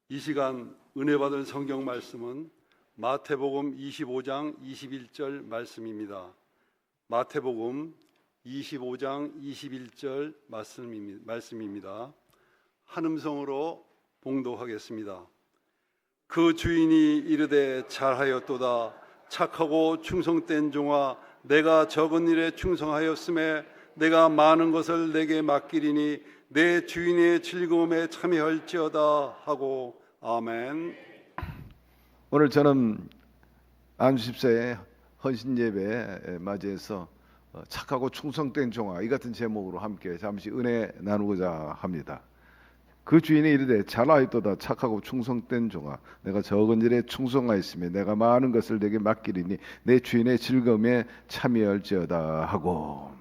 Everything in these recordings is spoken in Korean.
이 시간 은혜 받을 성경 말씀은 마태복음 25장 21절 말씀입니다. 마태복음 25장 21절 말씀입니다. 한음성으로 봉독하겠습니다. 그 주인이 이르되 잘하였도다. 착하고 충성된 종아, 내가 적은 일에 충성하였음에 내가 많은 것을 내게 맡기리니 내 주인의 즐거움에 참여할지어다 하고. 아멘. 오늘 저는 안수집사의 헌신예배 맞이해서 착하고 충성된 종아, 이 같은 제목으로 함께 잠시 은혜 나누고자 합니다. 그 주인이 이르되 잘하였도다. 착하고 충성된 종아, 내가 적은 일에 충성하였으며 내가 많은 것을 내게 맡기리니 내 주인의 즐거움에 참여할지어다 하고,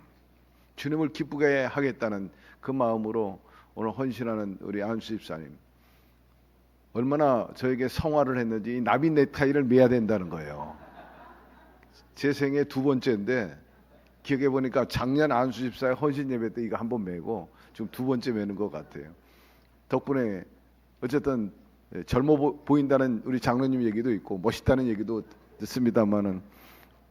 주님을 기쁘게 하겠다는 그 마음으로 오늘 헌신하는 우리 안수집사님, 얼마나 저에게 성화를 했는지 이 나비 넥타이를 매야 된다는 거예요. 제 생애 두 번째인데 기억해 보니까 작년 안수집사의 헌신 예배 때 이거 한 번 매고 지금 두 번째 매는 것 같아요. 덕분에 어쨌든 젊어 보인다는 우리 장로님 얘기도 있고 멋있다는 얘기도 듣습니다만은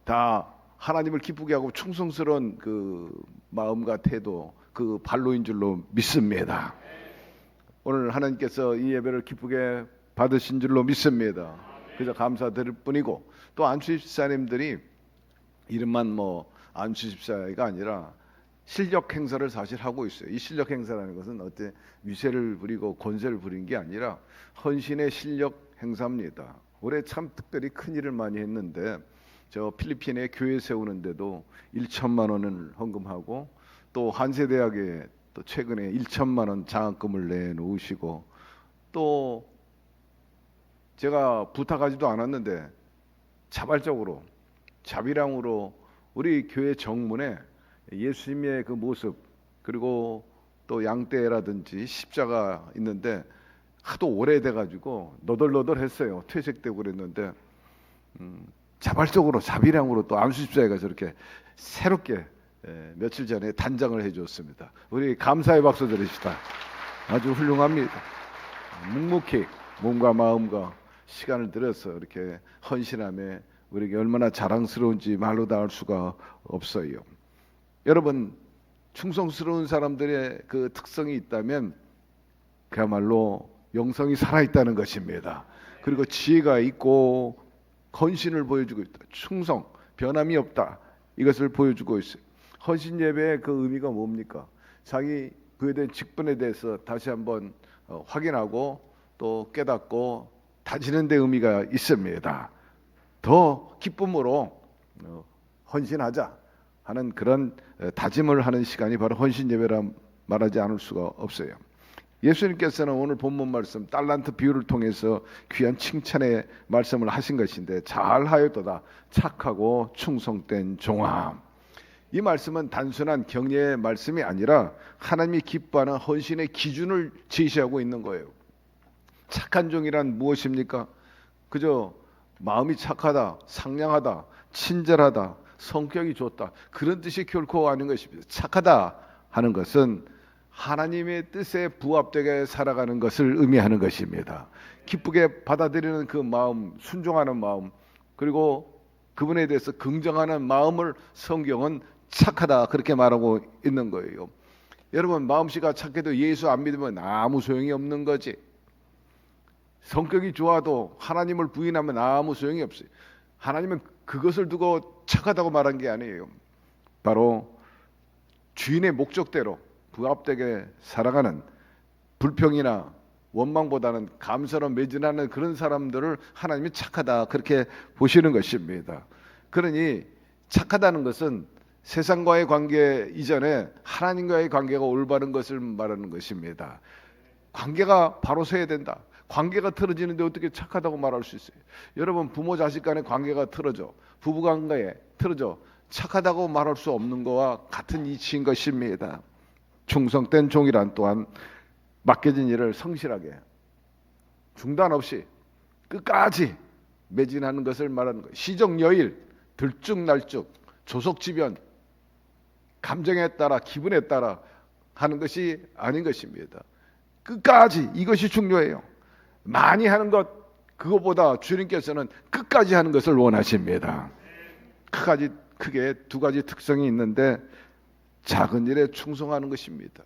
다 하나님을 기쁘게 하고 충성스러운 그 마음과 태도, 그 발로인 줄로 믿습니다. 오늘 하나님께서 이 예배를 기쁘게 받으신 줄로 믿습니다. 그저 감사드릴 뿐이고, 또 안수집사님들이 이름만 뭐 안수집사가 아니라 실력 행사를 사실 하고 있어요. 이 실력 행사라는 것은 어때 위세를 부리고 권세를 부린 게 아니라 헌신의 실력 행사입니다. 올해 참 특별히 큰 일을 많이 했는데, 저 필리핀에 교회 세우는데도 1천만 원을 헌금하고, 또 한세대학에 또 최근에 1천만 원 장학금을 내놓으시고, 또 제가 부탁하지도 않았는데 자발적으로 자비량으로 우리 교회 정문에 예수님의 그 모습, 그리고 또 양떼라든지 십자가 있는데 하도 오래돼가지고 너덜너덜했어요. 퇴색되고 그랬는데 자발적으로 자비량으로 또 안수집사회가 저렇게 새롭게 며칠 전에 단장을 해줬습니다. 우리 감사의 박수 드립시다. 아주 훌륭합니다. 묵묵히 몸과 마음과 시간을 들여서 이렇게 헌신함에 우리에게 얼마나 자랑스러운지 말로 다 할 수가 없어요. 여러분, 충성스러운 사람들의 그 특성이 있다면 그야말로 영성이 살아있다는 것입니다. 그리고 지혜가 있고 헌신을 보여주고 있다. 충성, 변함이 없다. 이것을 보여주고 있어요. 헌신 예배의 그 의미가 뭡니까? 자기 그에 대한 직분에 대해서 다시 한번 확인하고 또 깨닫고 다지는 데 의미가 있습니다. 더 기쁨으로 헌신하자 하는 그런 다짐을 하는 시간이 바로 헌신 예배라 말하지 않을 수가 없어요. 예수님께서는 오늘 본문 말씀 달란트 비유를 통해서 귀한 칭찬의 말씀을 하신 것인데, 잘하였도다. 착하고 충성된 종아. 이 말씀은 단순한 격려의 말씀이 아니라 하나님이 기뻐하는 헌신의 기준을 제시하고 있는 거예요. 착한 종이란 무엇입니까? 그저 마음이 착하다, 상냥하다, 친절하다, 성격이 좋다, 그런 뜻이 결코 아닌 것입니다. 착하다 하는 것은 하나님의 뜻에 부합되게 살아가는 것을 의미하는 것입니다. 기쁘게 받아들이는 그 마음, 순종하는 마음, 그리고 그분에 대해서 긍정하는 마음을 성경은 착하다 그렇게 말하고 있는 거예요. 여러분, 마음씨가 착해도 예수 안 믿으면 아무 소용이 없는 거지. 성격이 좋아도 하나님을 부인하면 아무 소용이 없어요. 하나님은 그것을 두고 착하다고 말한 게 아니에요. 바로 주인의 목적대로 부합되게 살아가는, 불평이나 원망보다는 감사로 매진하는 그런 사람들을 하나님이 착하다 그렇게 보시는 것입니다. 그러니 착하다는 것은 세상과의 관계 이전에 하나님과의 관계가 올바른 것을 말하는 것입니다. 관계가 바로 서야 된다. 관계가 틀어지는데 어떻게 착하다고 말할 수 있어요? 여러분, 부모 자식 간의 관계가 틀어져, 부부 관계에 틀어져 착하다고 말할 수 없는 것과 같은 이치인 것입니다. 충성된 종이란 또한 맡겨진 일을 성실하게 중단 없이 끝까지 매진하는 것을 말하는 거예요. 시정여일, 들쭉날쭉, 조속지변, 감정에 따라 기분에 따라 하는 것이 아닌 것입니다. 끝까지 이것이 중요해요. 많이 하는 것 그것보다 주님께서는 끝까지 하는 것을 원하십니다. 크게 두 가지 특성이 있는데 작은 일에 충성하는 것입니다.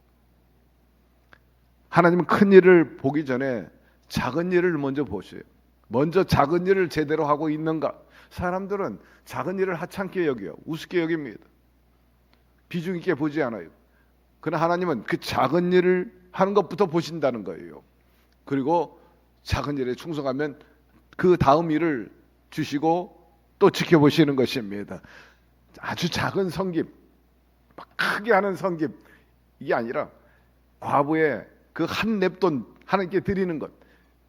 하나님은 큰 일을 보기 전에 작은 일을 먼저 보세요. 먼저 작은 일을 제대로 하고 있는가? 사람들은 작은 일을 하찮게 여겨요. 우습게 여깁니다. 비중 있게 보지 않아요. 그러나 하나님은 그 작은 일을 하는 것부터 보신다는 거예요. 그리고 작은 일에 충성하면 그 다음 일을 주시고 또 지켜보시는 것입니다. 아주 작은 섬김, 막 크게 하는 섬김 이게 아니라 과부의 그 한 냅돈 하나님께 드리는 것,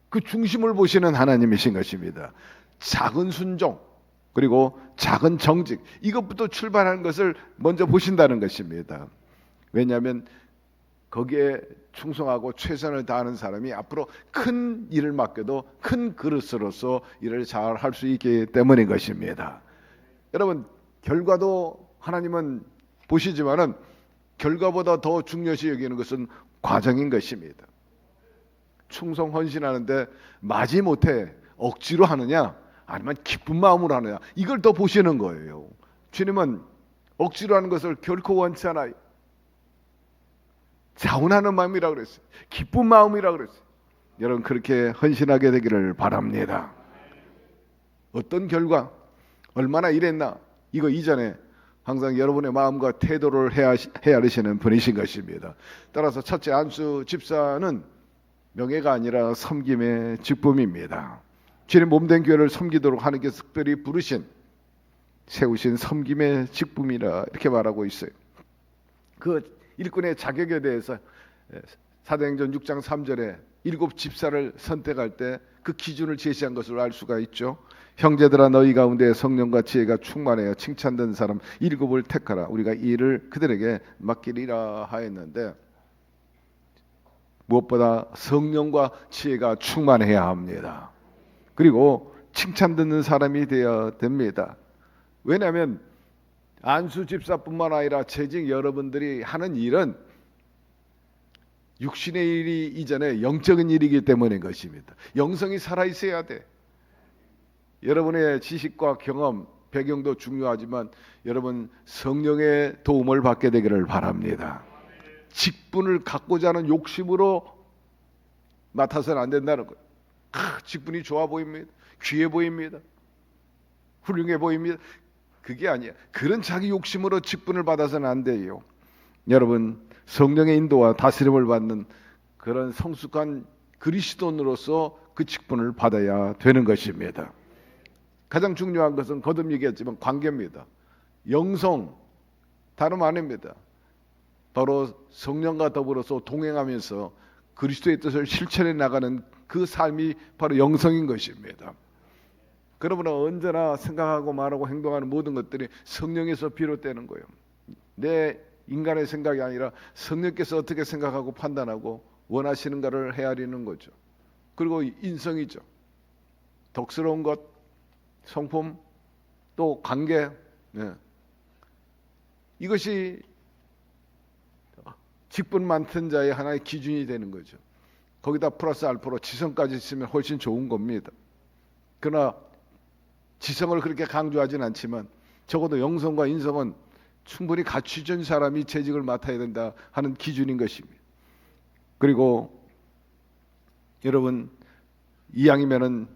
그 중심을 보시는 하나님이신 것입니다. 작은 순종 그리고 작은 정직 이것부터 출발하는 것을 먼저 보신다는 것입니다. 왜냐하면 거기에 충성하고 최선을 다하는 사람이 앞으로 큰 일을 맡겨도 큰 그릇으로서 일을 잘 할 수 있기 때문인 것입니다. 여러분 결과도 하나님은 보시지만은 결과보다 더 중요시 여기는 것은 과정인 것입니다. 충성 헌신하는데 마지못해 억지로 하느냐 아니면 기쁜 마음으로 하느냐 이걸 더 보시는 거예요. 주님은 억지로 하는 것을 결코 원치 않아요. 자원하는 마음이라고 그랬어요. 기쁜 마음이라고 그랬어요. 여러분 그렇게 헌신하게 되기를 바랍니다. 어떤 결과 얼마나 일했나 이거 이전에 항상 여러분의 마음과 태도를 헤아리시는 분이신 것입니다. 따라서 첫째 안수 집사는 명예가 아니라 섬김의 직분입니다. 주님 몸된 교회를 섬기도록 하나님께서 특별히 부르신 세우신 섬김의 직분이라 이렇게 말하고 있어요. 그 일꾼의 자격에 대해서 사도행전 6장 3절에 7 집사를 선택할 때 그 기준을 제시한 것을 알 수가 있죠. 형제들아 너희 가운데 성령과 지혜가 충만하여 칭찬된 사람 7을 택하라. 우리가 이 일을 그들에게 맡기리라 하였는데 무엇보다 성령과 지혜가 충만해야 합니다. 그리고 칭찬 듣는 사람이 되어야 됩니다. 왜냐하면 안수 집사뿐만 아니라 재직 여러분들이 하는 일은 육신의 일이 이전에 영적인 일이기 때문인 것입니다. 영성이 살아있어야 돼. 여러분의 지식과 경험, 배경도 중요하지만 여러분 성령의 도움을 받게 되기를 바랍니다. 직분을 갖고자 하는 욕심으로 맡아서는 안 된다는 거예요. 직분이 좋아 보입니다. 귀해 보입니다. 훌륭해 보입니다. 그게 아니야. 그런 자기 욕심으로 직분을 받아서는 안 돼요. 여러분 성령의 인도와 다스림을 받는 그런 성숙한 그리스도인으로서 그 직분을 받아야 되는 것입니다. 가장 중요한 것은 거듭 얘기했지만 관계입니다. 영성 다름 아닙니다. 바로 성령과 더불어서 동행하면서 그리스도의 뜻을 실천해 나가는 그 삶이 바로 영성인 것입니다. 그러므로 언제나 생각하고 말하고 행동하는 모든 것들이 성령에서 비롯되는 거예요. 내 인간의 생각이 아니라 성령께서 어떻게 생각하고 판단하고 원하시는가를 헤아리는 거죠. 그리고 인성이죠. 덕스러운 것, 성품, 또 관계, 이것이 직분 많던 자의 하나의 기준이 되는 거죠. 거기다 플러스 알파로 지성까지 있으면 훨씬 좋은 겁니다. 그러나 지성을 그렇게 강조하진 않지만 적어도 영성과 인성은 충분히 갖추진 사람이 재직을 맡아야 된다 하는 기준인 것입니다. 그리고 여러분 이왕이면은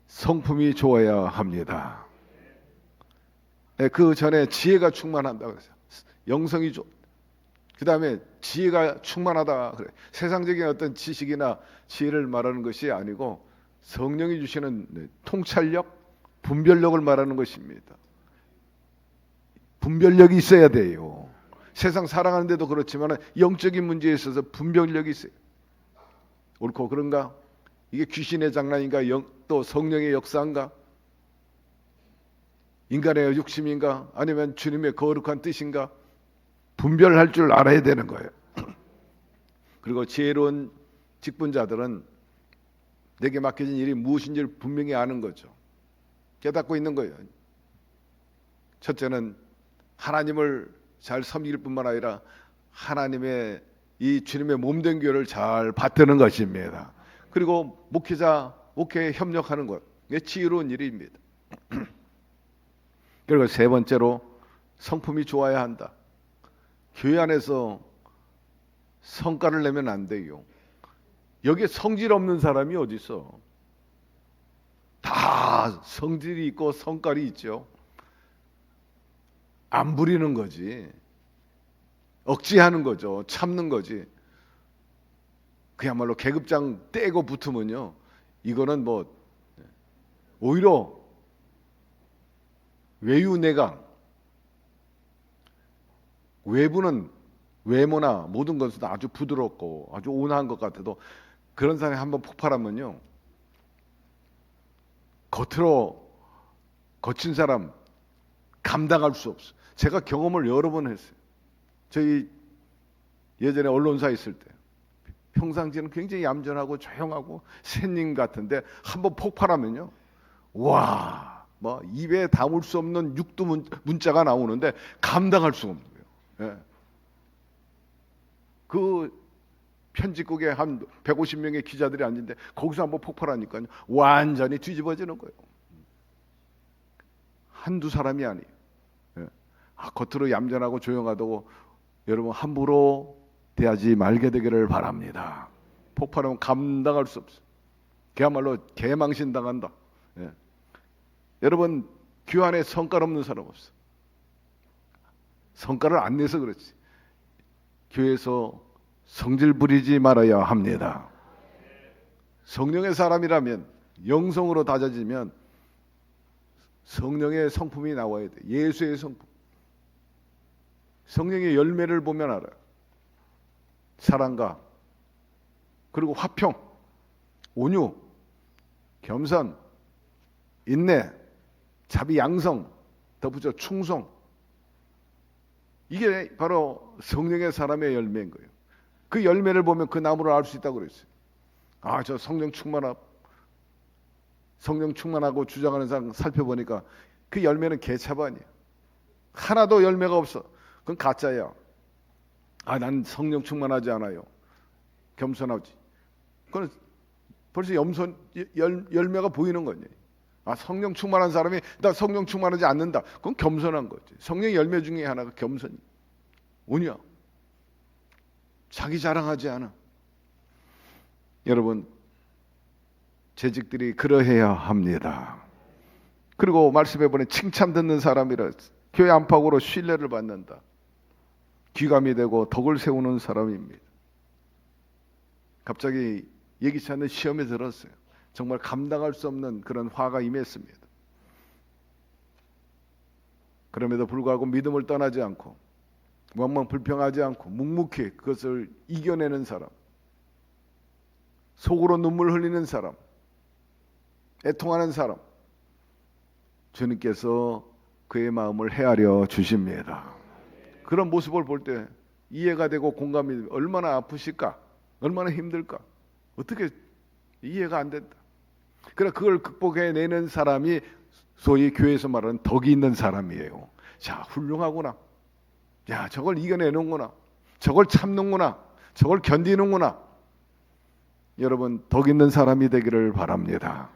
성품이 좋아야 합니다. 그 전에 지혜가 충만한다고 그랬어요. 영성이 그 다음에 지혜가 충만하다 그래. 세상적인 어떤 지식이나 지혜를 말하는 것이 아니고 성령이 주시는 통찰력, 분별력을 말하는 것입니다. 분별력이 있어야 돼요. 세상 살아가는데도 그렇지만 영적인 문제에 있어서 분별력이 있어요. 옳고 그런가? 이게 귀신의 장난인가? 또 성령의 역사인가? 인간의 욕심인가? 아니면 주님의 거룩한 뜻인가? 분별할 줄 알아야 되는 거예요. 그리고 지혜로운 직분자들은 내게 맡겨진 일이 무엇인지를 분명히 아는 거죠. 깨닫고 있는 거예요. 첫째는 하나님을 잘 섬길 뿐만 아니라 하나님의 이 주님의 몸된 교회를 잘 받드는 것입니다. 그리고 목회에 협력하는 것, 이게 지혜로운 일입니다. 그리고 세 번째로 성품이 좋아야 한다. 교회 안에서 성과를 내면 안 돼요. 여기에 성질 없는 사람이 어디 있어? 다 성질이 있고 성깔이 있죠. 안 부리는 거지. 억지하는 거죠. 참는 거지. 그야말로 계급장 떼고 붙으면요, 이거는 뭐 오히려 외유내강, 외부는 외모나 모든 것은 아주 부드럽고 아주 온화한 것 같아도 그런 사람이 한번 폭발하면요, 겉으로 거친 사람 감당할 수 없어. 제가 경험을 여러 번 했어요. 저희 예전에 언론사 있을 때 평상시에는 굉장히 얌전하고 조용하고 샌님 같은데 한번 폭발하면요, 와, 뭐 입에 담을 수 없는 육두 문자가 나오는데 감당할 수가 없는 거예요. 예. 그 편집국에 한 150명의 기자들이 앉는데 거기서 한번 폭발하니까요, 완전히 뒤집어지는 거예요. 한두 사람이 아니에요. 예. 겉으로 얌전하고 조용하다고 여러분 함부로 대하지 말게 되기를 바랍니다. 폭발하면 감당할 수 없어요. 그야말로 개망신 당한다. 예. 여러분, 교회 안에 성깔 없는 사람 없어. 성깔을 안 내서 그렇지. 교회에서 성질 부리지 말아야 합니다. 성령의 사람이라면, 영성으로 다져지면 성령의 성품이 나와야 돼. 예수의 성품. 성령의 열매를 보면 알아요. 사랑과, 그리고 화평, 온유, 겸손, 인내, 자비, 양성, 덧붙여 충성. 이게 바로 성령의 사람의 열매인 거예요. 그 열매를 보면 그 나무를 알 수 있다고 그랬어요. 아, 저 성령 충만하고 주장하는 사람 살펴보니까 그 열매는 개차반이야. 하나도 열매가 없어. 그건 가짜야. 아, 난 성령 충만하지 않아요. 겸손하지. 그건 벌써 열매가 보이는 거니. 아, 성령 충만한 사람이 나 성령 충만하지 않는다. 그건 겸손한 거지. 성령 열매 중에 하나가 겸손이. 온유야. 자기 자랑하지 않아. 여러분, 재직들이 그러해야 합니다. 그리고 말씀해 보니 칭찬 듣는 사람이라 교회 안팎으로 신뢰를 받는다. 귀감이 되고 덕을 세우는 사람입니다. 갑자기 예기치 않는 시험에 들었어요. 정말 감당할 수 없는 그런 화가 임했습니다. 그럼에도 불구하고 믿음을 떠나지 않고 원망 불평하지 않고 묵묵히 그것을 이겨내는 사람, 속으로 눈물 흘리는 사람, 애통하는 사람, 주님께서 그의 마음을 헤아려 주십니다. 그런 모습을 볼 때 이해가 되고 공감이 되고 얼마나 아프실까? 얼마나 힘들까? 어떻게 이해가 안 된다. 그래, 그걸 극복해내는 사람이 소위 교회에서 말하는 덕이 있는 사람이에요. 자, 훌륭하구나. 야, 저걸 이겨내는구나. 저걸 참는구나. 저걸 견디는구나. 여러분, 덕 있는 사람이 되기를 바랍니다.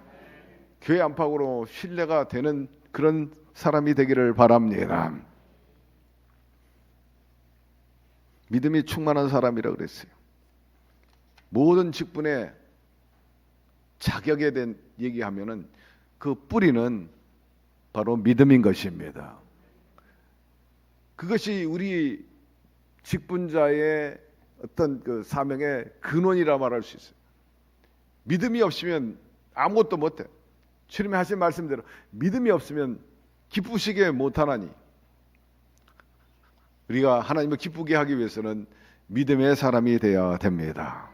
교회 안팎으로 신뢰가 되는 그런 사람이 되기를 바랍니다. 믿음이 충만한 사람이라 그랬어요. 모든 직분에 자격에 대한 얘기하면은 그 뿌리는 바로 믿음인 것입니다. 그것이 우리 직분자의 어떤 그 사명의 근원이라 말할 수 있어요. 믿음이 없으면 아무것도 못해. 주님이 하신 말씀대로 믿음이 없으면 기쁘시게 못하나니, 우리가 하나님을 기쁘게 하기 위해서는 믿음의 사람이 되어야 됩니다.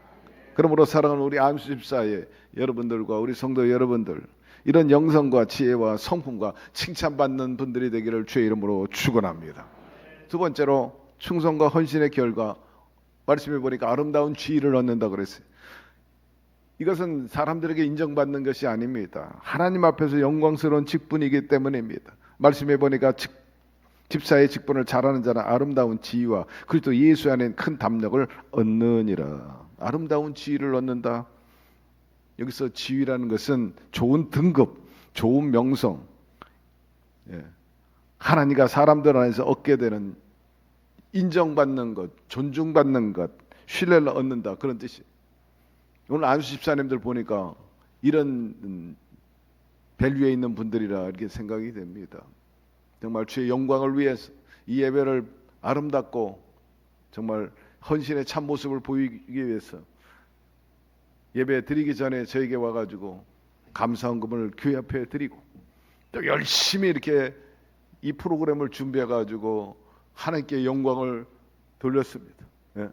그러므로 사랑하는 우리 안수 집사의 여러분들과 우리 성도 여러분들, 이런 영성과 지혜와 성품과 칭찬받는 분들이 되기를 주의 이름으로 축원합니다. 두 번째로 충성과 헌신의 결과, 말씀해 보니까 아름다운 지위를 얻는다 그랬어요. 이것은 사람들에게 인정받는 것이 아닙니다. 하나님 앞에서 영광스러운 직분이기 때문입니다. 말씀해 보니까 집사의 직분을 잘하는 자는 아름다운 지위와 그리스도 예수 안에 큰 담력을 얻느니라. 아름다운 지위를 얻는다. 여기서 지위라는 것은 좋은 등급, 좋은 명성, 예. 하나님과 사람들 안에서 얻게 되는 인정받는 것, 존중받는 것, 신뢰를 얻는다, 그런 뜻이에요. 오늘 안수 집사님들 보니까 이런 밸류에 있는 분들이라 이렇게 생각이 됩니다. 정말 주의 영광을 위해서 이 예배를 아름답고 정말 헌신의 참 모습을 보이기 위해서 예배 드리기 전에 저에게 와가지고 감사헌금을 교회 앞에 드리고 또 열심히 이렇게 이 프로그램을 준비해가지고 하나님께 영광을 돌렸습니다. 예.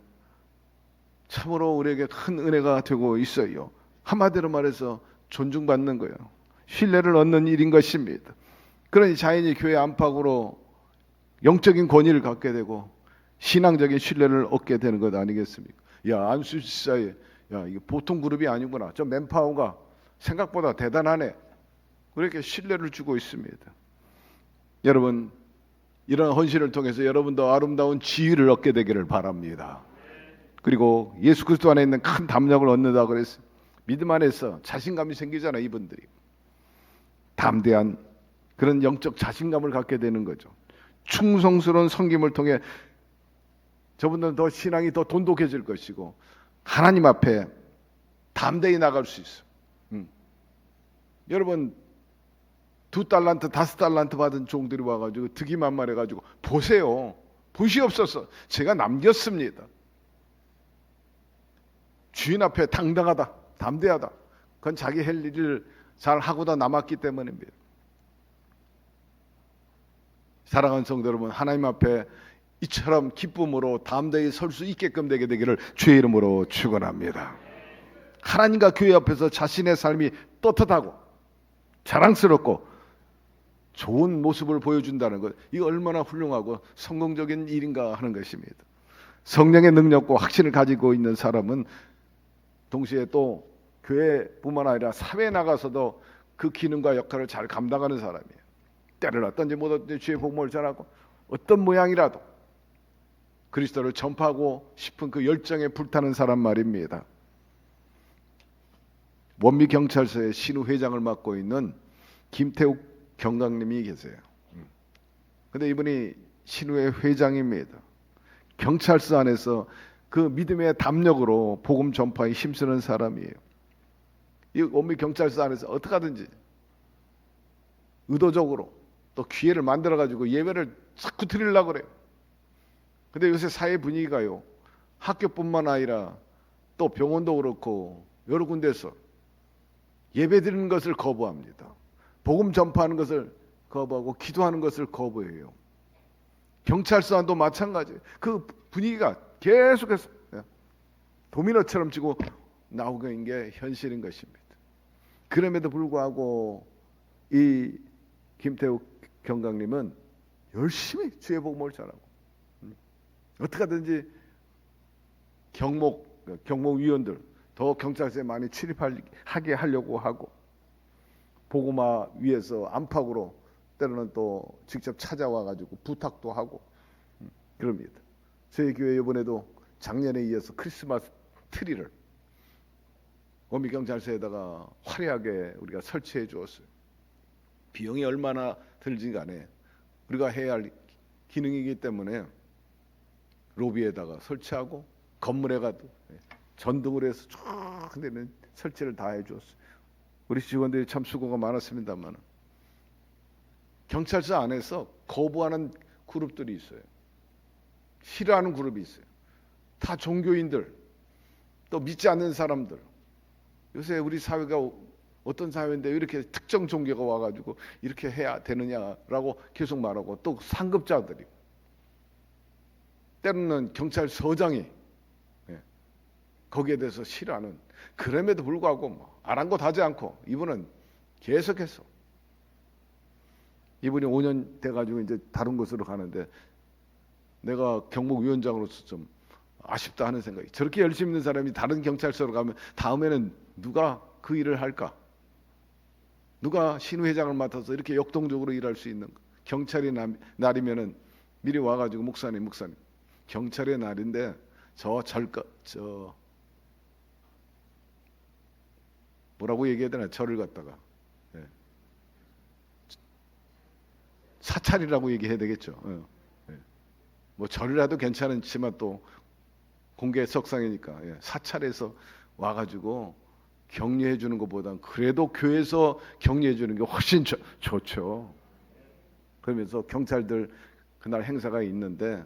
참으로 우리에게 큰 은혜가 되고 있어요. 한마디로 말해서 존중받는 거예요. 신뢰를 얻는 일인 것입니다. 그러니 자연히 교회 안팎으로 영적인 권위를 갖게 되고 신앙적인 신뢰를 얻게 되는 것 아니겠습니까? 야, 안수지사에 야, 이게 보통 그룹이 아니구나. 저 맨파워가 생각보다 대단하네. 그렇게 신뢰를 주고 있습니다. 여러분, 이런 헌신을 통해서 여러분도 아름다운 지위를 얻게 되기를 바랍니다. 그리고 예수 그리스도 안에 있는 큰 담력을 얻는다 그랬어요. 믿음 안에서 자신감이 생기잖아요. 이분들이 담대한 그런 영적 자신감을 갖게 되는 거죠. 충성스러운 섬김을 통해 저분들은 더 신앙이 더 돈독해질 것이고 하나님 앞에 담대히 나갈 수 있어. 여러분 2달란트 5달란트 받은 종들이 와가지고 득이만만해가지고 보세요. 보시옵소서. 제가 남겼습니다. 주인 앞에 당당하다, 담대하다. 그건 자기 할 일을 잘 하고다 남았기 때문입니다. 사랑하는 성도 여러분, 하나님 앞에 이처럼 기쁨으로 담대히 설 수 있게끔 되게 되기를 주의 이름으로 축원합니다. 하나님과 교회 앞에서 자신의 삶이 떳떳하고 자랑스럽고 좋은 모습을 보여준다는 것, 이거 얼마나 훌륭하고 성공적인 일인가 하는 것입니다. 성령의 능력과 확신을 가지고 있는 사람은 동시에 또 교회뿐만 아니라 사회에 나가서도 그 기능과 역할을 잘 감당하는 사람이에요. 때를 어떤지 못 어떤지 주의 복음을 전하고 어떤 모양이라도 그리스도를 전파하고 싶은 그 열정에 불타는 사람 말입니다. 원미경찰서의 신우 회장을 맡고 있는 김태욱 경강님이 계세요. 근데 이분이 신우의 회장입니다. 경찰서 안에서 그 믿음의 담력으로 복음 전파에 힘쓰는 사람이에요. 이 원미경찰서 안에서 어떻게 하든지 의도적으로 또 기회를 만들어 가지고 예배를 자꾸 드리려고 그래요. 근데 요새 사회 분위기가요, 학교뿐만 아니라 또 병원도 그렇고 여러 군데서 예배 드리는 것을 거부합니다. 복음 전파하는 것을 거부하고 기도하는 것을 거부해요. 경찰서 안도 마찬가지예요. 그 분위기가 계속해서 도미노처럼 치고 나오게 된 게 현실인 것입니다. 그럼에도 불구하고 이 김태욱 경강님은 열심히 주의 복음을 전하고 어떻게 하든지 경목위원들 더 경찰서에 많이 출입하게 하려고 하고 복음화 위해서 안팎으로 때로는 또 직접 찾아와 가지고 부탁도 하고 그럽니다. 저희 교회 이번에도 작년에 이어서 크리스마스 트리를 원미경찰서에다가 화려하게 우리가 설치해 주었어요. 비용이 얼마나 들지 간에 우리가 해야 할 기능이기 때문에 로비에다가 설치하고 건물에 가도 전등을 해서 쫙 되는 설치를 다 해주었어요. 우리 직원들이 참 수고가 많았습니다만 경찰서 안에서 거부하는 그룹들이 있어요. 싫어하는 그룹이 있어요. 다 종교인들, 또 믿지 않는 사람들. 요새 우리 사회가 어떤 사회인데 이렇게 특정 종교가 와가지고 이렇게 해야 되느냐라고 계속 말하고 또 상급자들이 때로는 경찰서장이 거기에 대해서 싫어하는, 그럼에도 불구하고 아랑곳하지 않고 이분은 계속해서 이분이 5년 돼가지고 이제 다른 곳으로 가는데 내가 경목위원장으로서 좀 아쉽다 하는 생각이, 저렇게 열심히 있는 사람이 다른 경찰서로 가면 다음에는 누가 그 일을 할까? 누가 신우회장을 맡아서 이렇게 역동적으로 일할 수 있는가? 경찰의 날이면은 미리 와가지고 목사님 경찰의 날인데 저 뭐라고 얘기해야 되나, 저를 갖다가 사찰이라고 얘기해야 되겠죠. 뭐 절이라도 괜찮지만 또 공개 석상이니까 사찰에서 와가지고 격려해 주는 것보단 그래도 교회에서 격려해 주는 게 훨씬 좋죠. 그러면서 경찰들 그날 행사가 있는데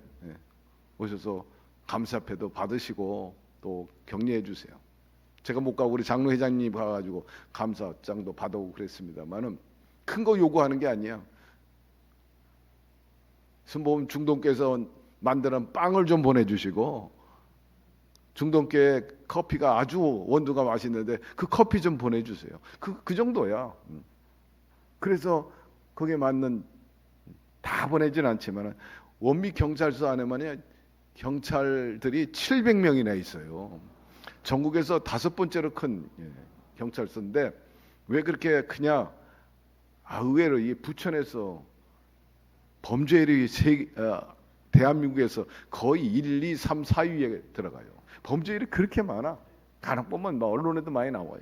오셔서 감사패도 받으시고 또 격려해 주세요. 제가 못 가고 우리 장로 회장님 가가지고 감사장도 받아오고 그랬습니다만은 큰 거 요구하는 게 아니야. 순복음 중동께서 만드는 빵을 좀 보내주시고, 중동계 커피가 아주 원두가 맛있는데 그 커피 좀 보내주세요. 그 정도야. 그래서 거기에 맞는, 다 보내진 않지만 원미 경찰서 안에만 경찰들이 700명이나 있어요. 전국에서 5번째로 큰 경찰서인데 왜 그렇게 크냐? 의외로 이 부천에서 범죄율이 대한민국에서 거의 1, 2, 3, 4위에 들어가요. 범죄율이 그렇게 많아. 간혹 보면 언론에도 많이 나와요.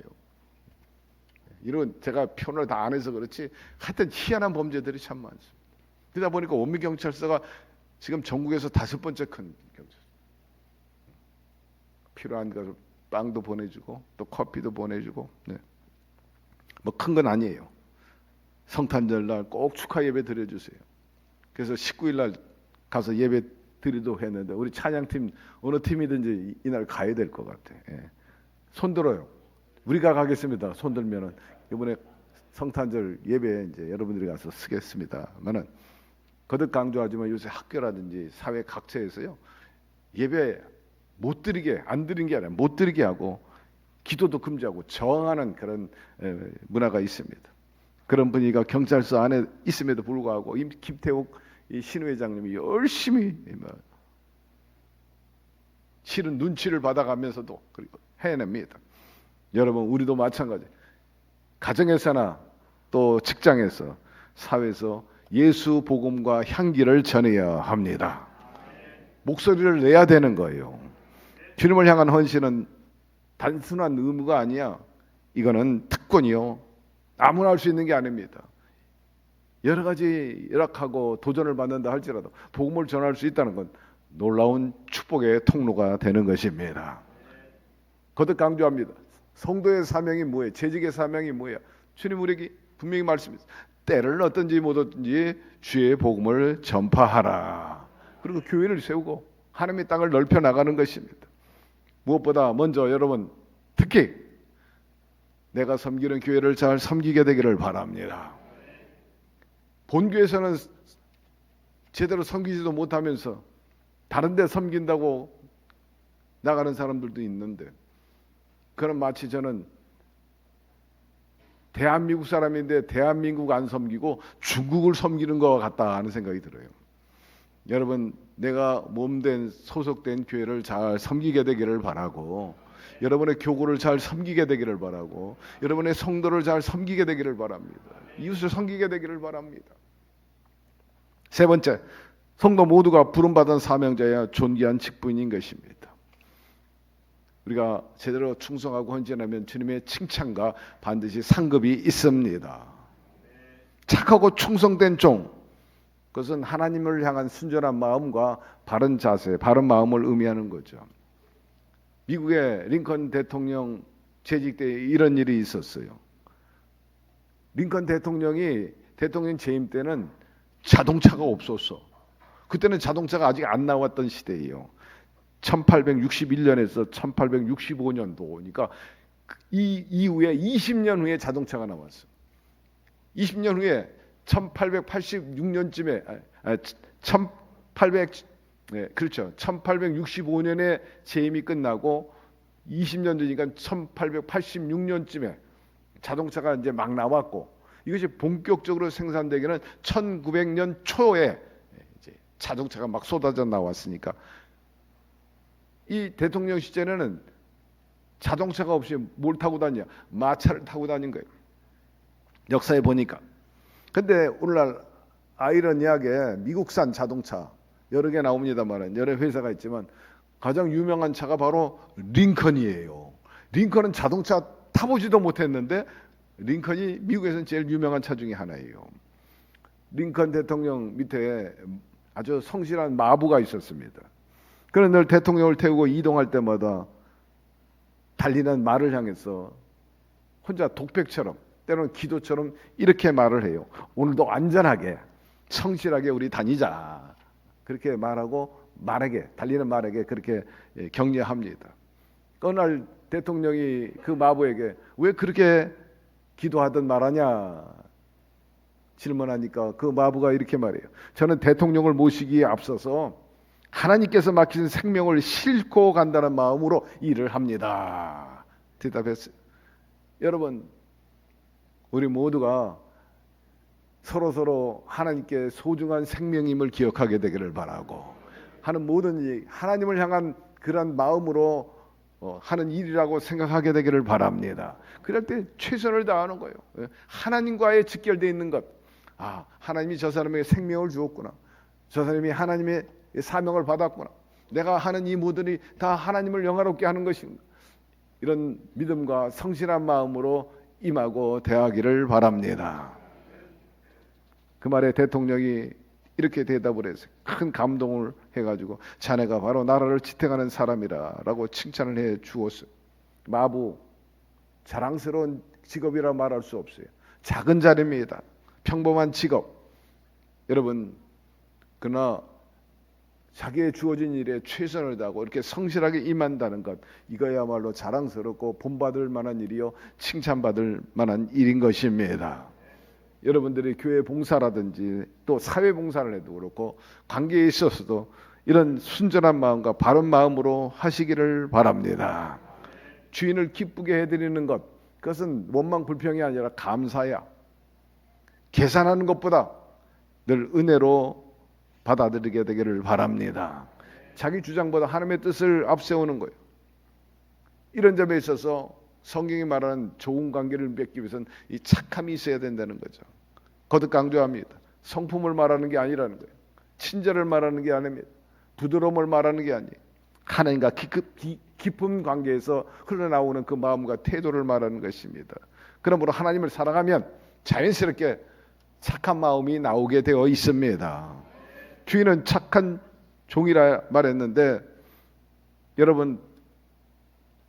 이런 제가 표현을 다 안 해서 그렇지 하여튼 희한한 범죄들이 참 많습니다. 그러다 보니까 원미경찰서가 지금 전국에서 5번째 큰 경찰서. 필요한 거 빵도 보내주고 또 커피도 보내주고. 뭐 큰 건 아니에요. 성탄절 날 꼭 축하 예배 드려주세요. 그래서 19일 날 가서 예배 드리도록 했는데 우리 찬양팀 어느 팀이든지 이날 가야 될 것 같아. 손 들어요. 우리가 가겠습니다. 손 들면은 이번에 성탄절 예배 이제 여러분들이 가서 쓰겠습니다만은 거듭 강조하지만 요새 학교라든지 사회 각처에서요 예배 못 드리게, 안 드리는 게 아니라 못 드리게 하고 기도도 금지하고 저항하는 그런 문화가 있습니다. 그런 분위기가 경찰서 안에 있음에도 불구하고 김태욱 이 신회장님이 열심히 실은 눈치를 받아가면서도 그리고 해냅니다. 여러분 우리도 마찬가지. 가정에서나 또 직장에서 사회에서 예수 복음과 향기를 전해야 합니다. 목소리를 내야 되는 거예요. 주님을 향한 헌신은 단순한 의무가 아니야. 이거는 특권이요. 아무나 할 수 있는 게 아닙니다. 여러 가지 열악하고 도전을 받는다 할지라도 복음을 전할 수 있다는 건 놀라운 축복의 통로가 되는 것입니다. 거듭 강조합니다. 성도의 사명이 뭐예요? 재직의 사명이 뭐예요? 주님 우리에게 분명히 말씀했어요. 때를 얻든지 못 얻든지 주의 복음을 전파하라. 그리고 교회를 세우고 하나님의 땅을 넓혀 나가는 것입니다. 무엇보다 먼저 여러분 특히 내가 섬기는 교회를 잘 섬기게 되기를 바랍니다. 본교에서는 제대로 섬기지도 못하면서 다른 데 섬긴다고 나가는 사람들도 있는데 그건 마치 저는 대한민국 사람인데 대한민국 안 섬기고 중국을 섬기는 것 같다 하는 생각이 들어요. 여러분 내가 몸된 소속된 교회를 잘 섬기게 되기를 바라고 여러분의 교구를 잘 섬기게 되기를 바라고 여러분의 성도를 잘 섬기게 되기를 바랍니다. 이웃을 섬기게 되기를 바랍니다. 세 번째, 성도 모두가 부름받은 사명자야 존귀한 직분인 것입니다. 우리가 제대로 충성하고 헌신하면 주님의 칭찬과 반드시 상급이 있습니다. 착하고 충성된 종, 그것은 하나님을 향한 순전한 마음과 바른 자세, 바른 마음을 의미하는 거죠. 미국의 링컨 대통령 재직 때 이런 일이 있었어요. 링컨 대통령이 대통령 재임 때는 자동차가 없었어. 그때는 자동차가 아직 안 나왔던 시대예요. 1861년에서 1865년도니까 이 이후에 20년 후에 자동차가 나왔어. 20년 후에 1886년쯤에 1865년에 재임이 끝나고 20년 전이니까 1886년쯤에 자동차가 이제 막 나왔고 이것이 본격적으로 생산되기는 1900년 초에 이제 자동차가 막 쏟아져 나왔으니까 이 대통령 시절에는 자동차가 없이 뭘 타고 다니냐? 마차를 타고 다닌 거예요. 역사에 보니까. 근데 오늘날 아이러니하게 미국산 자동차 여러 개 나옵니다만 여러 회사가 있지만 가장 유명한 차가 바로 링컨이에요. 링컨은 자동차 타보지도 못했는데 링컨이 미국에서는 제일 유명한 차 중에 하나예요. 링컨 대통령 밑에 아주 성실한 마부가 있었습니다. 그는 늘 대통령을 태우고 이동할 때마다 달리는 말을 향해서 혼자 독백처럼 때로는 기도처럼 이렇게 말을 해요. 오늘도 안전하게 성실하게 우리 다니자. 그렇게 말하고 말에게 달리는 말에게 그렇게 격려합니다. 어느 날 대통령이 그 마부에게 왜 그렇게 기도하던 말하냐 질문하니까 그 마부가 이렇게 말해요. 저는 대통령을 모시기에 앞서서 하나님께서 맡기신 생명을 싣고 간다는 마음으로 일을 합니다. 대답했어요. 여러분, 우리 모두가 서로 하나님께 소중한 생명임을 기억하게 되기를 바라고 하는 모든 일, 하나님을 향한 그런 마음으로 하는 일이라고 생각하게 되기를 바랍니다. 그럴 때 최선을 다하는 거예요. 하나님과의 직결되어 있는 것. 아, 하나님이 저 사람에게 생명을 주었구나. 저 사람이 하나님의 사명을 받았구나. 내가 하는 이 모든이 다 하나님을 영화롭게 하는 것인가. 이런 믿음과 성실한 마음으로 임하고 대하기를 바랍니다. 그 말에 대통령이 이렇게 대답을 해서 큰 감동을 해가지고 자네가 바로 나라를 지탱하는 사람이라고 칭찬을 해 주었어요. 마부, 자랑스러운 직업이라 말할 수 없어요. 작은 자리입니다. 평범한 직업. 여러분, 그러나 자기의 주어진 일에 최선을 다하고 이렇게 성실하게 임한다는 것, 이거야말로 자랑스럽고 본받을 만한 일이요 칭찬받을 만한 일인 것입니다. 여러분들이 교회 봉사라든지 또 사회 봉사를 해도 그렇고 관계에 있어서도 이런 순전한 마음과 바른 마음으로 하시기를 바랍니다. 주인을 기쁘게 해드리는 것, 그것은 원망 불평이 아니라 감사야. 계산하는 것보다 늘 은혜로 받아들이게 되기를 바랍니다. 자기 주장보다 하나님의 뜻을 앞세우는 거예요. 이런 점에 있어서 성경이 말하는 좋은 관계를 맺기 위해서는 이 착함이 있어야 된다는 거죠. 거듭 강조합니다. 성품을 말하는 게 아니라는 거예요. 친절을 말하는 게 아닙니다. 부드러움을 말하는 게 아니에요. 하나님과 깊은 관계에서 흘러나오는 그 마음과 태도를 말하는 것입니다. 그러므로 하나님을 사랑하면 자연스럽게 착한 마음이 나오게 되어 있습니다. 주인은 착한 종이라 말했는데 여러분,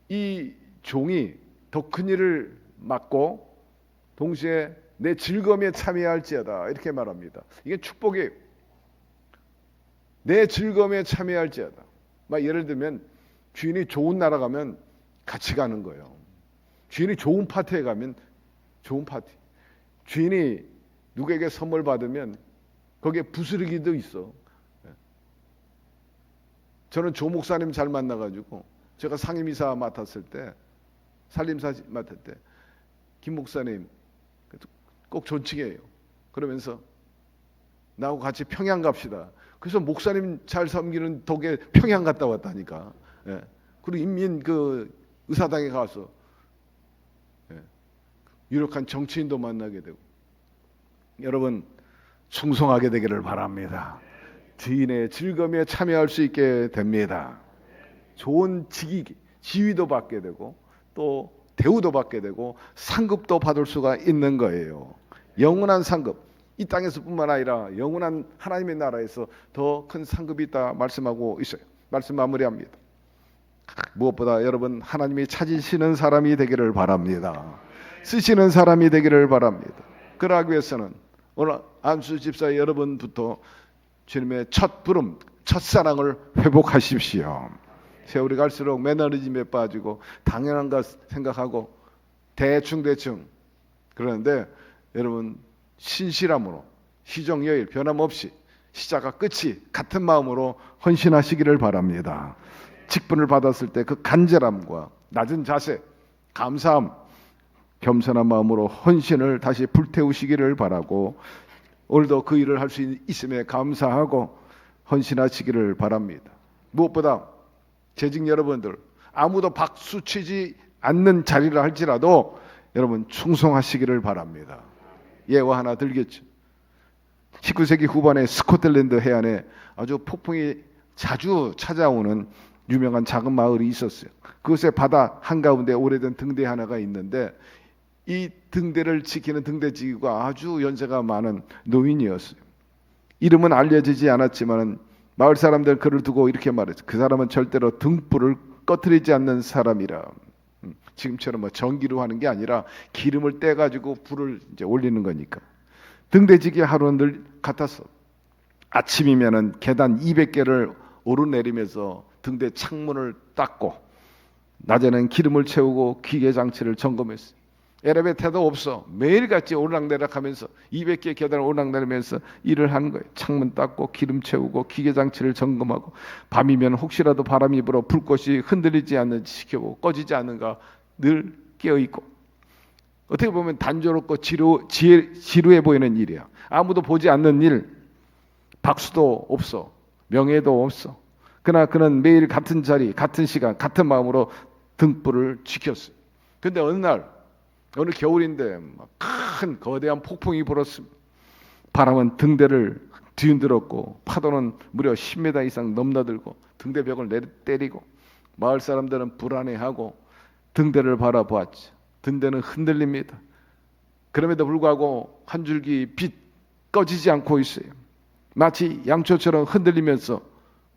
이 종이 더 큰 일을 맡고 동시에 내 즐거움에 참여할지어다 이렇게 말합니다. 이게 축복이에요. 내 즐거움에 참여할지어다. 막 예를 들면 주인이 좋은 나라 가면 같이 가는 거예요. 주인이 좋은 파티에 가면 좋은 파티. 주인이 누구에게 선물 받으면 거기에 부스러기도 있어. 저는 조 목사님 잘 만나가지고 제가 상임이사 맡았을 때, 살림사 맡을 때 김 목사님 꼭 존칭해요. 그러면서 나하고 같이 평양 갑시다. 그래서 목사님 잘 섬기는 덕에 평양 갔다 왔다니까. 예. 그리고 인민 그 의사당에 가서 유력한 정치인도 만나게 되고. 여러분, 충성하게 되기를 바랍니다. 주인의 즐거움에 참여할 수 있게 됩니다. 좋은 지위도 받게 되고 또 대우도 받게 되고 상급도 받을 수가 있는 거예요. 영원한 상급, 이 땅에서뿐만 아니라 영원한 하나님의 나라에서 더 큰 상급이 있다 말씀하고 있어요. 말씀 마무리합니다. 무엇보다 여러분, 하나님이 찾으시는 사람이 되기를 바랍니다. 쓰시는 사람이 되기를 바랍니다. 그러기 위해서는 오늘 안수 집사 여러분부터 주님의 첫 부름, 첫사랑을 회복하십시오. 세월이 갈수록 매너리즘에 빠지고 당연한 것 생각하고 대충 그러는데 여러분, 신실함으로 시정여일 변함없이 시작과 끝이 같은 마음으로 헌신하시기를 바랍니다. 직분을 받았을 때 그 간절함과 낮은 자세, 감사함, 겸손한 마음으로 헌신을 다시 불태우시기를 바라고 오늘도 그 일을 할 수 있음에 감사하고 헌신하시기를 바랍니다. 무엇보다 재직 여러분들, 아무도 박수 치지 않는 자리를 할지라도 여러분 충성하시기를 바랍니다. 예화 하나 들겠죠. 19세기 후반에 스코틀랜드 해안에 아주 폭풍이 자주 찾아오는 유명한 작은 마을이 있었어요. 그곳에 바다 한가운데 오래된 등대 하나가 있는데 이 등대를 지키는 등대지기가 아주 연세가 많은 노인이었어요. 이름은 알려지지 않았지만 마을 사람들은 그를 두고 이렇게 말했죠. 그 사람은 절대로 등불을 꺼트리지 않는 사람이라. 지금처럼 뭐 전기로 하는 게 아니라 기름을 떼가지고 불을 이제 올리는 거니까. 등대지기 하루는 늘 같았어. 아침이면은 계단 200개를 오르내리면서 등대 창문을 닦고 낮에는 기름을 채우고 기계 장치를 점검했어. 엘리베이터도 없어. 매일같이 오르락내락하면서 200개 계단을 오르락내리면서 일을 하는 거예요. 창문 닦고 기름 채우고 기계 장치를 점검하고 밤이면 혹시라도 바람이 불어 불꽃이 흔들리지 않는지 지켜보고 꺼지지 않는가 늘 깨어있고. 어떻게 보면 단조롭고 지루해 보이는 일이야. 아무도 보지 않는 일, 박수도 없어, 명예도 없어. 그러나 그는 매일 같은 자리, 같은 시간, 같은 마음으로 등불을 지켰어요. 근데 어느 겨울인데 큰 거대한 폭풍이 불었습니다. 바람은 등대를 뒤흔들었고 파도는 무려 10m 이상 넘나들고 등대벽을 때리고 마을 사람들은 불안해하고 등대를 바라보았죠. 등대는 흔들립니다. 그럼에도 불구하고 한 줄기 빛 꺼지지 않고 있어요. 마치 양초처럼 흔들리면서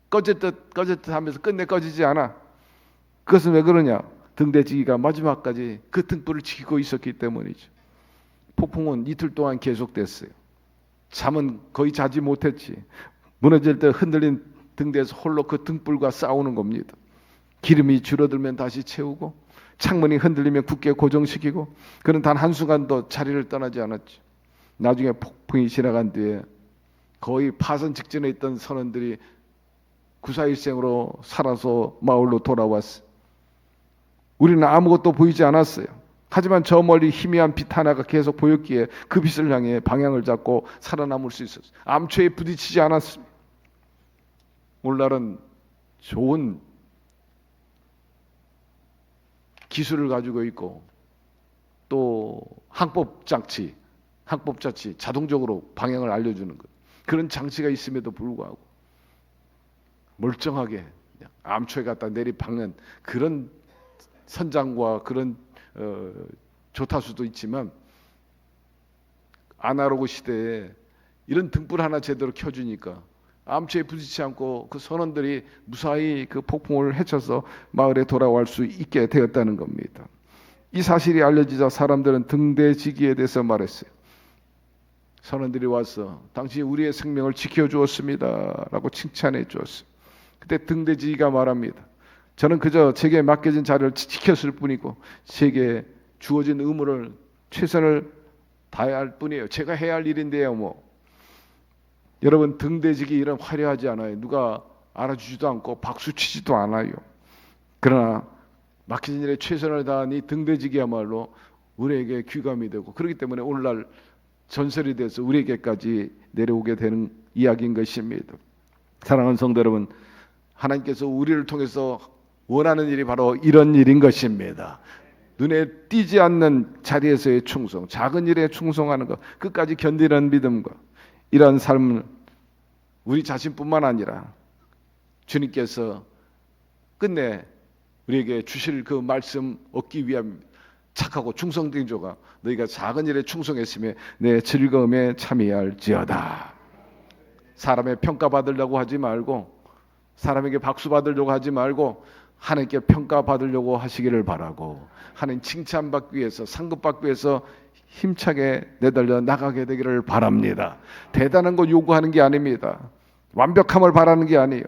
꺼질 듯 하면서 끝내 꺼지지 않아. 그것은 왜 그러냐? 등대지기가 마지막까지 그 등불을 지키고 있었기 때문이죠. 폭풍은 이틀 동안 계속됐어요. 잠은 거의 자지 못했지. 무너질 때 흔들린 등대에서 홀로 그 등불과 싸우는 겁니다. 기름이 줄어들면 다시 채우고 창문이 흔들리면 굳게 고정시키고 그는 단 한순간도 자리를 떠나지 않았죠. 나중에 폭풍이 지나간 뒤에 거의 파선 직전에 있던 선원들이 구사일생으로 살아서 마을로 돌아왔어요. 우리는 아무것도 보이지 않았어요. 하지만 저 멀리 희미한 빛 하나가 계속 보였기에 그 빛을 향해 방향을 잡고 살아남을 수 있었어요. 암초에 부딪히지 않았습니다. 오늘날은 좋은 기술을 가지고 있고 또 항법장치 자동적으로 방향을 알려주는 것 그런 장치가 있음에도 불구하고 멀쩡하게 암초에 갖다 내리박는 그런 선장과 그런 조타수도 있지만 아날로그 시대에 이런 등불 하나 제대로 켜주니까 암초에 부딪히지 않고 그 선원들이 무사히 그 폭풍을 헤쳐서 마을에 돌아올 수 있게 되었다는 겁니다. 이 사실이 알려지자 사람들은 등대지기에 대해서 말했어요. 선원들이 와서 당신이 우리의 생명을 지켜주었습니다 라고 칭찬해 주었어요. 그때 등대지기가 말합니다. 저는 그저 제게 맡겨진 자리를 지켰을 뿐이고 제게 주어진 의무를 최선을 다해야 할 뿐이에요. 제가 해야 할 일인데요. 뭐 여러분 등대지기 일은 화려하지 않아요. 누가 알아주지도 않고 박수치지도 않아요. 그러나 맡겨진 일에 최선을 다한 이 등대지기야말로 우리에게 귀감이 되고 그렇기 때문에 오늘날 전설이 돼서 우리에게까지 내려오게 되는 이야기인 것입니다. 사랑하는 성도 여러분, 하나님께서 우리를 통해서 원하는 일이 바로 이런 일인 것입니다. 눈에 띄지 않는 자리에서의 충성, 작은 일에 충성하는 것, 끝까지 견디는 믿음과 이러한 삶을 우리 자신뿐만 아니라 주님께서 끝내 우리에게 주실 그 말씀 얻기 위함 착하고 충성된 자가 너희가 작은 일에 충성했으며 내 즐거움에 참여할지어다. 사람의 평가받으려고 하지 말고 사람에게 박수 받으려고 하지 말고 하나님께 평가받으려고 하시기를 바라고 하나님 칭찬받기 위해서 상급받기 위해서 힘차게 내달려 나가게 되기를 바랍니다. 대단한 거 요구하는 게 아닙니다. 완벽함을 바라는 게 아니에요.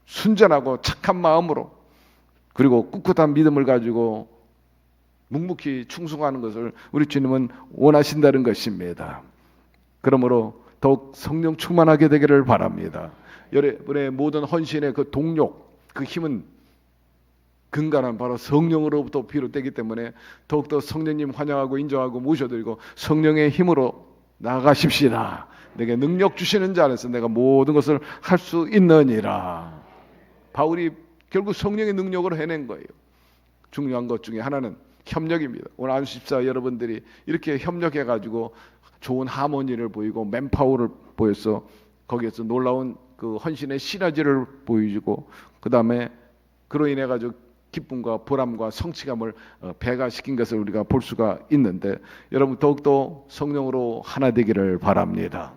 순전하고 착한 마음으로 그리고 꿋꿋한 믿음을 가지고 묵묵히 충성하는 것을 우리 주님은 원하신다는 것입니다. 그러므로 더욱 성령 충만하게 되기를 바랍니다. 여러분의 모든 헌신의 그 동력, 그 힘은 근간은 바로 성령으로부터 비롯되기 때문에 더욱더 성령님 환영하고 인정하고 모셔드리고 성령의 힘으로 나아가십시다. 내게 능력 주시는 자 안에서 내가 모든 것을 할 수 있느니라. 바울이 결국 성령의 능력으로 해낸 거예요. 중요한 것 중에 하나는 협력입니다. 오늘 안수집사 여러분들이 이렇게 협력해가지고 좋은 하모니를 보이고 맨파워를 보여서 거기에서 놀라운 그 헌신의 시너지를 보여주고 그 다음에 그로 인해 가지고 기쁨과 보람과 성취감을 배가시킨 것을 우리가 볼 수가 있는데, 여러분 더욱더 성령으로 하나 되기를 바랍니다.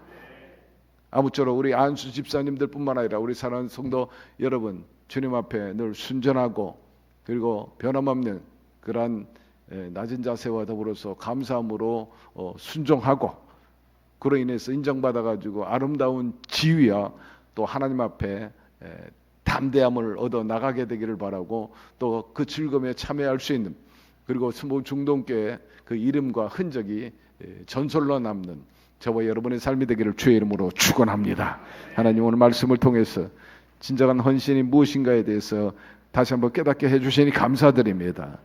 아무쪼록 우리 안수 집사님들뿐만 아니라 우리 사랑하는 성도 여러분, 주님 앞에 늘 순전하고 그리고 변함없는 그러한 낮은 자세와 더불어서 감사함으로 순종하고, 그로 인해서 인정받아 가지고 아름다운 지위와 또 하나님 앞에 담대함을 얻어 나가게 되기를 바라고, 또 그 즐거움에 참여할 수 있는, 그리고 스모 중동교회 그 이름과 흔적이 전설로 남는 저와 여러분의 삶이 되기를 주의 이름으로 축원합니다. 하나님, 오늘 말씀을 통해서 진정한 헌신이 무엇인가에 대해서 다시 한번 깨닫게 해주시니 감사드립니다.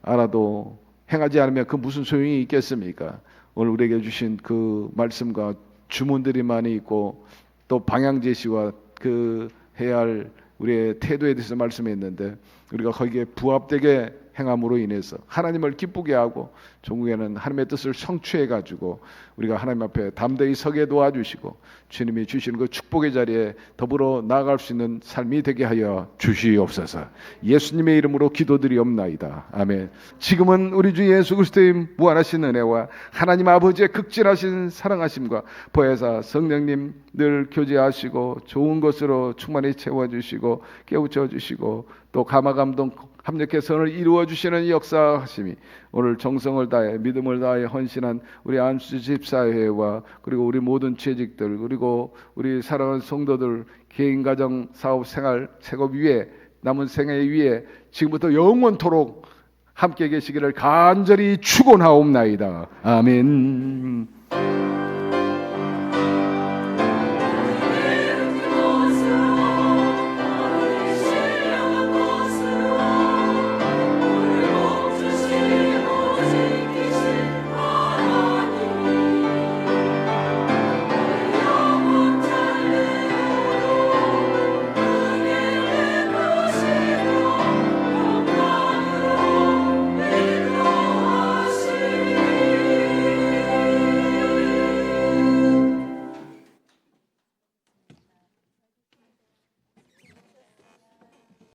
알아도 행하지 않으면 그 무슨 소용이 있겠습니까? 오늘 우리에게 주신 그 말씀과 주문들이 많이 있고, 또 방향 제시와 그 해야 할 우리의 태도에 대해서 말씀했는데, 우리가 거기에 부합되게 행함으로 인해서 하나님을 기쁘게 하고 종국에는 하나님의 뜻을 성취해 가지고 우리가 하나님 앞에 담대히 서게 도와주시고 주님이 주시는 그 축복의 자리에 더불어 나아갈 수 있는 삶이 되게 하여 주시옵소서. 예수님의 이름으로 기도드리옵나이다. 아멘. 지금은 우리 주 예수 그리스도의 무한하신 은혜와 하나님 아버지의 극진하신 사랑하심과 보혜사 성령님 늘 교제하시고 좋은 것으로 충만히 채워주시고 깨우쳐 주시고 또 감화감동 합력해 선을 이루어 주시는 역사하심이 오늘 정성을 다해 믿음을 다해 헌신한 우리 안수 집사회와 그리고 우리 모든 취직들 그리고 우리 사랑하는 성도들 개인 가정 사업 생활 생업 위에 남은 생애 위에 지금부터 영원토록 함께 계시기를 간절히 축원하옵나이다. 아멘.